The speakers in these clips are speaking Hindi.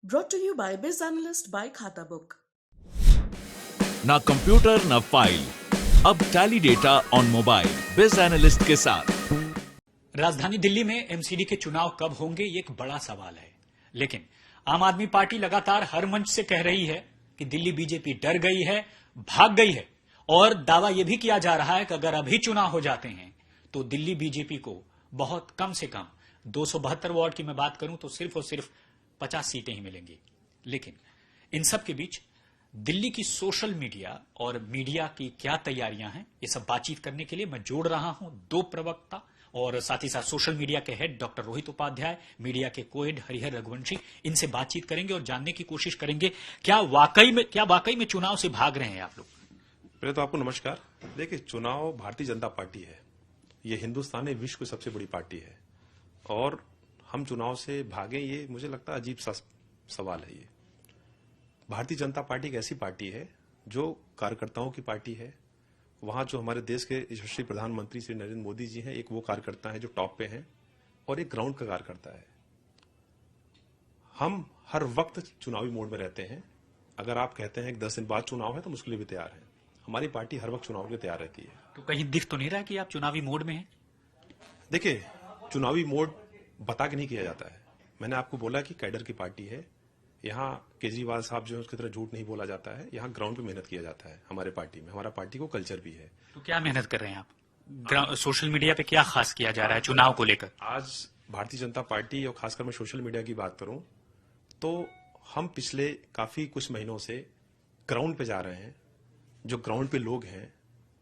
Brought to you by Biz Analyst by खाता बुक। ना कंप्यूटर ना फाइल, अब टैली डेटा ऑन मोबाइल बिज एनालिस्ट के साथ। राजधानी दिल्ली में एमसीडी के चुनाव कब होंगे ये एक बड़ा सवाल है, लेकिन आम आदमी पार्टी लगातार हर मंच से कह रही है कि दिल्ली बीजेपी डर गई है, भाग गई है और दावा यह भी किया जा रहा है कि अगर अभी चुनाव हो जाते हैं तो दिल्ली बीजेपी को बहुत कम से कम 272 वार्ड की मैं बात करूं तो सिर्फ और सिर्फ 50 सीटें ही मिलेंगी। लेकिन इन सब के बीच दिल्ली की सोशल मीडिया और मीडिया की क्या तैयारियां हैं, ये सब बातचीत करने के लिए मैं जोड़ रहा हूं दो प्रवक्ता और साथ ही साथ सोशल मीडिया के head doctor Rohit Upadhyay, media के कोएड हरिहर रघुवंशी। इनसे बातचीत करेंगे और जानने की कोशिश करेंगे क्या वाकई में चुनाव से भाग रहे हैं आप लोग। पहले तो आपको नमस्कार। देखिए, चुनाव भारतीय जनता पार्टी है, ये हिंदुस्तान में विश्व की सबसे बड़ी पार्टी है और हम चुनाव से भागें, ये मुझे लगता है अजीब सा सवाल है। ये भारतीय जनता पार्टी एक ऐसी पार्टी है जो कार्यकर्ताओं की पार्टी है। वहां जो हमारे देश के यशस्वी प्रधानमंत्री श्री नरेंद्र मोदी जी हैं, एक वो कार्यकर्ता है जो टॉप पे हैं और एक ग्राउंड का कार्यकर्ता है। हम हर वक्त चुनावी मोड में रहते हैं। अगर आप कहते हैं कि 10 दिन बाद चुनाव है तो हम उसके लिए भी तैयार हैं। हमारी पार्टी हर वक्त चुनाव के लिए तैयार रहती है। तो कहीं दिख तो नहीं रहा कि आप चुनावी मोड में हैं? देखिए, चुनावी मोड बता के नहीं किया जाता है। मैंने आपको बोला कि कैडर की पार्टी है। यहाँ केजरीवाल साहब जो है उसकी तरह झूठ नहीं बोला जाता है। यहाँ ग्राउंड पे मेहनत किया जाता है हमारे पार्टी में। हमारा पार्टी को कल्चर भी है। तो क्या मेहनत कर रहे हैं आप? सोशल मीडिया पे क्या खास किया जा रहा है चुनाव को लेकर? आज भारतीय जनता पार्टी और खासकर मैं सोशल मीडिया की बात करूं तो हम पिछले काफी कुछ महीनों से ग्राउंड पे जा रहे हैं। जो ग्राउंड पे लोग हैं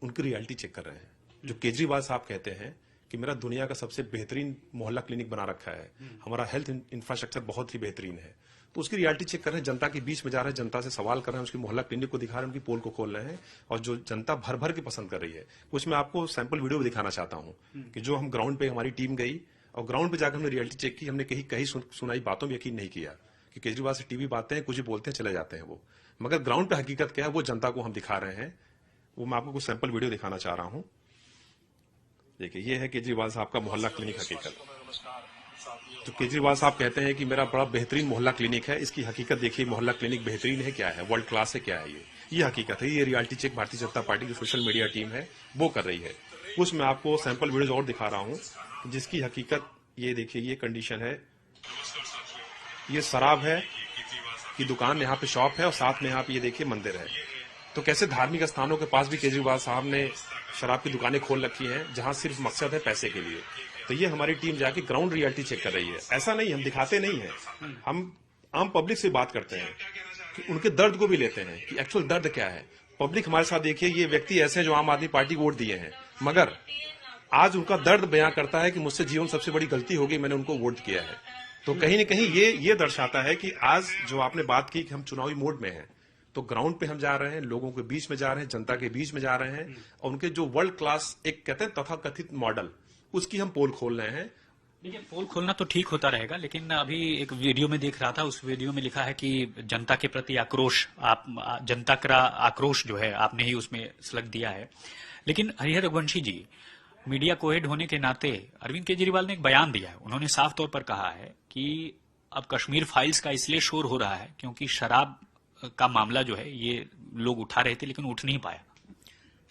उनकी रियलिटी चेक कर रहे हैं। जो केजरीवाल साहब कहते हैं कि मेरा दुनिया का सबसे बेहतरीन मोहल्ला क्लिनिक बना रखा है, हमारा हेल्थ इंफ्रास्ट्रक्चर बहुत ही बेहतरीन है, तो उसकी रियलिटी चेक कर रहे हैं। जनता के बीच में जा रहे हैं, जनता से सवाल कर रहे हैं, उसकी मोहल्ला क्लिनिक को दिखा रहे हैं, उनकी पोल को खोल रहे हैं और जो जनता भर भर के पसंद कर रही है। कुछ मैं आपको सैंपल वीडियो भी दिखाना चाहता हूं कि जो हम ग्राउंड पे हमारी टीम गई और ग्राउंड पे जाकर हमने रियलिटी चेक की। हमने कहीं सुनाई बातों में यकीन नहीं किया कि केजरीवाल से टीवी बातें हैं, कुछ भी बोलते हैं, चले जाते हैं वो, मगर ग्राउंड पे हकीकत क्या है वो जनता को हम दिखा रहे हैं। वो मैं आपको कुछ सैंपल वीडियो दिखाना चाह रहा हूं। देखिए, ये है केजरीवाल साहब का मोहल्ला क्लिनिक हकीकत। तो केजरीवाल साहब कहते हैं कि मेरा बड़ा बेहतरीन मोहल्ला क्लिनिक है, इसकी हकीकत देखिए, मोहल्ला क्लिनिक बेहतरीन है क्या है, वर्ल्ड क्लास है क्या है, ये हकीकत है। ये reality check Bharatiya Janata party की सोशल मीडिया टीम है वो कर रही है। कुछ मैं आपको सैंपल वीडियोज और दिखा रहा हूं जिसकी हकीकत ये देखिए। ये कंडीशन है, ये शराब है की दुकान, यहाँ पे शॉप है और साथ में यहाँ पे ये देखिए मंदिर है। तो कैसे धार्मिक स्थानों के पास भी केजरीवाल साहब ने शराब की दुकानें खोल रखी हैं जहां सिर्फ मकसद है पैसे के लिए। तो ये हमारी टीम जाके ग्राउंड रियलिटी चेक कर रही है। ऐसा नहीं, हम दिखाते नहीं है, हम आम पब्लिक से बात करते हैं कि उनके दर्द को भी लेते हैं कि एक्चुअल दर्द क्या है। पब्लिक हमारे साथ देखिए, ये व्यक्ति ऐसे हैं जो आम आदमी पार्टी को वोट दिए हैं, मगर आज उनका दर्द बयां करता है कि मुझसे जीवन सबसे बड़ी गलती हो गई, मैंने उनको वोट किया है। तो कहीं न कहीं ये दर्शाता है कि आज जो आपने बात की कि हम चुनावी मोड में हैं, तो ग्राउंड पे हम जा रहे हैं, लोगों के बीच में जा रहे हैं, जनता के बीच में जा रहे हैं और उनके जो वर्ल्ड क्लास एक कहते हैं तथाकथित मॉडल, उसकी हम पोल खोल रहे हैं। देखिए, पोल खोलना तो ठीक होता रहेगा, लेकिन अभी एक वीडियो में देख रहा था, उस वीडियो में लिखा है कि जनता के प्रति आक्रोश, जनता का आक्रोश जो है आपने ही उसमें स्लग दिया है। लेकिन हरिहर रघुवंशी जी, मीडिया कोहेड होने के नाते अरविंद केजरीवाल ने एक बयान दिया है। उन्होंने साफ तौर पर कहा है कि अब कश्मीर फाइल्स का इसलिए शोर हो रहा है क्योंकि शराब का मामला जो है ये लोग उठा रहे थे लेकिन उठ नहीं पाया।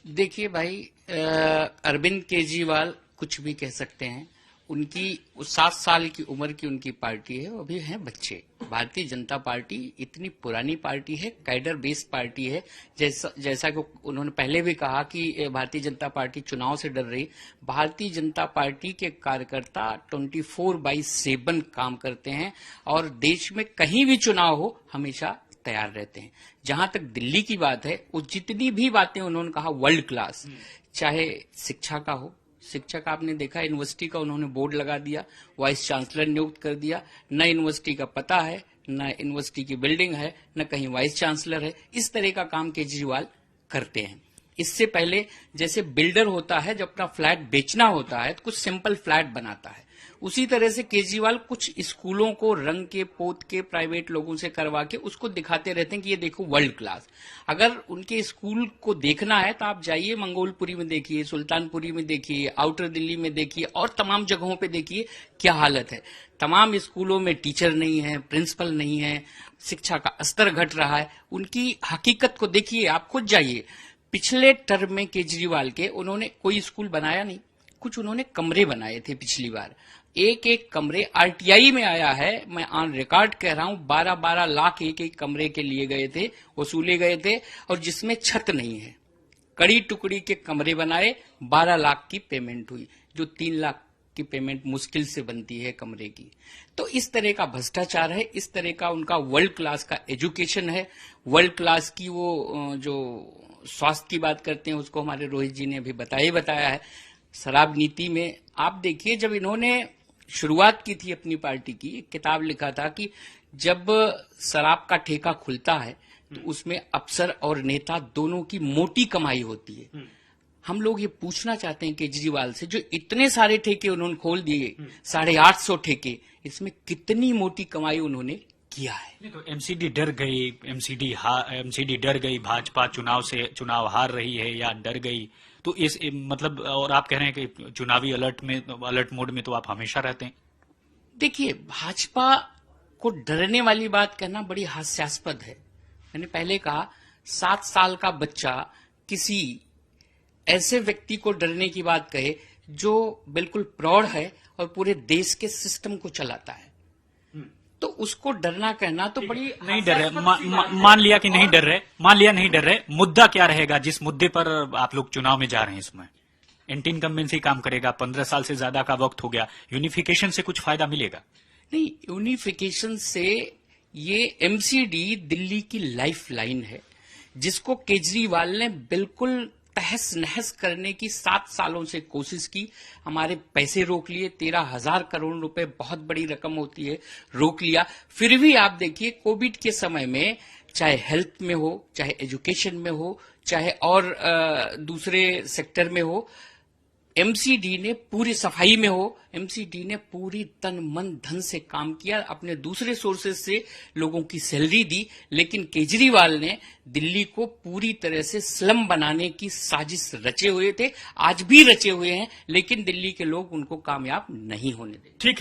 देखिए भाई, अरविंद केजरीवाल कुछ भी कह सकते हैं। उनकी 7 साल की उम्र की उनकी पार्टी है, वो अभी हैं बच्चे। भारतीय जनता पार्टी इतनी पुरानी पार्टी है, कैडर बेस्ड पार्टी है। जैसा कि उन्होंने पहले भी कहा कि भारतीय जनता पार्टी चुनाव से डर रही। भारतीय जनता पार्टी के कार्यकर्ता 24/7 काम करते हैं और देश में कहीं भी चुनाव हो हमेशा तैयार रहते हैं। जहां तक दिल्ली की बात है, वो जितनी भी बातें उन्होंने कहा वर्ल्ड क्लास, चाहे शिक्षा का हो, शिक्षा का आपने देखा, यूनिवर्सिटी का उन्होंने बोर्ड लगा दिया, वाइस चांसलर नियुक्त कर दिया, न यूनिवर्सिटी का पता है, न यूनिवर्सिटी की बिल्डिंग है, न कहीं वाइस चांसलर है। इस तरह का काम केजरीवाल करते हैं। इससे पहले जैसे बिल्डर होता है, जब अपना फ्लैट बेचना होता है तो कुछ सिंपल फ्लैट बनाता है, उसी तरह से केजरीवाल कुछ स्कूलों को रंग के पोत के प्राइवेट लोगों से करवा के उसको दिखाते रहते हैं कि ये देखो वर्ल्ड क्लास। अगर उनके स्कूल को देखना है तो आप जाइए मंगोलपुरी में देखिए, सुल्तानपुरी में देखिए, आउटर दिल्ली में देखिए और तमाम जगहों पे देखिए क्या हालत है। तमाम स्कूलों में टीचर नहीं है, प्रिंसिपल नहीं है, शिक्षा का स्तर घट रहा है। उनकी हकीकत को देखिए, आप खुद जाइए। पिछले टर्म में केजरीवाल के उन्होंने कोई स्कूल बनाया नहीं, कुछ उन्होंने कमरे बनाए थे पिछली बार। एक एक कमरे आरटीआई में आया है, मैं ऑन रिकॉर्ड कह रहा हूं, 12-12 लाख एक एक कमरे के लिए गए थे, वसूले गए थे, और जिसमें छत नहीं है। कड़ी टुकड़ी के कमरे बनाए, 12 लाख की पेमेंट हुई, जो 3 लाख की पेमेंट मुश्किल से बनती है कमरे की। तो इस तरह का भ्रष्टाचार है, इस तरह का उनका वर्ल्ड क्लास का एजुकेशन है, वर्ल्ड क्लास की वो जो स्वास्थ्य की बात करते हैं उसको हमारे रोहित जी ने अभी बताया है। शराब नीति में आप देखिए, जब इन्होंने शुरुआत की थी अपनी पार्टी की, एक किताब लिखा था कि जब शराब का ठेका खुलता है तो उसमें अफसर और नेता दोनों की मोटी कमाई होती है। हम लोग ये पूछना चाहते हैं केजरीवाल से, जो इतने सारे ठेके उन्होंने खोल दिए, 850 ठेके, इसमें कितनी मोटी कमाई उन्होंने किया है। तो एमसीडी डर गई, भाजपा चुनाव हार रही है या डर गई, तो इस मतलब, और आप कह रहे हैं कि चुनावी अलर्ट मोड में तो आप हमेशा रहते हैं। देखिए, भाजपा को डरने वाली बात कहना बड़ी हास्यास्पद है। मैंने पहले कहा 7 साल का बच्चा किसी ऐसे व्यक्ति को डरने की बात कहे जो बिल्कुल प्रौढ़ है और पूरे देश के सिस्टम को चलाता है, तो उसको डरना कहना तो बड़ी नहीं डर रहे। मान लिया कि नहीं डर रहे, मुद्दा क्या रहेगा जिस मुद्दे पर आप लोग चुनाव में जा रहे हैं? इसमें एंटी इनकम्बेंसी काम करेगा, 15 साल से ज्यादा का वक्त हो गया, यूनिफिकेशन से कुछ फायदा मिलेगा? नहीं, यूनिफिकेशन से ये एमसीडी दिल्ली की लाइफ लाइन है, जिसको केजरीवाल ने बिल्कुल तहस नहस करने की 7 सालों से कोशिश की। हमारे पैसे रोक लिए, 13,000 करोड़ रुपए बहुत बड़ी रकम होती है, रोक लिया। फिर भी आप देखिए, कोविड के समय में चाहे हेल्थ में हो, चाहे एजुकेशन में हो, चाहे और दूसरे सेक्टर में हो, एमसीडी ने पूरी सफाई में हो, एमसीडी ने पूरी तन मन धन से काम किया, अपने दूसरे सोर्सेज से लोगों की सैलरी दी। लेकिन केजरीवाल ने दिल्ली को पूरी तरह से स्लम बनाने की साजिश रचे हुए थे, आज भी रचे हुए हैं, लेकिन दिल्ली के लोग उनको कामयाब नहीं होने देंगे। ठीक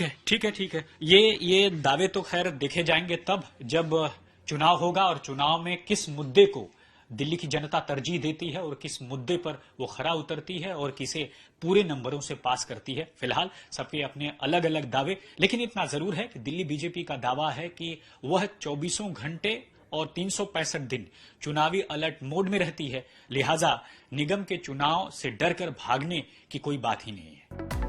है। ये दावे तो खैर देखे जाएंगे तब जब चुनाव होगा, और चुनाव में किस मुद्दे को दिल्ली की जनता तरजीह देती है और किस मुद्दे पर वो खरा उतरती है और किसे पूरे नंबरों से पास करती है। फिलहाल सबके अपने अलग अलग दावे, लेकिन इतना जरूर है कि दिल्ली बीजेपी का दावा है कि वह 24 घंटे और 365 दिन चुनावी अलर्ट मोड में रहती है, लिहाजा निगम के चुनाव से डरकर भागने की कोई बात ही नहीं है।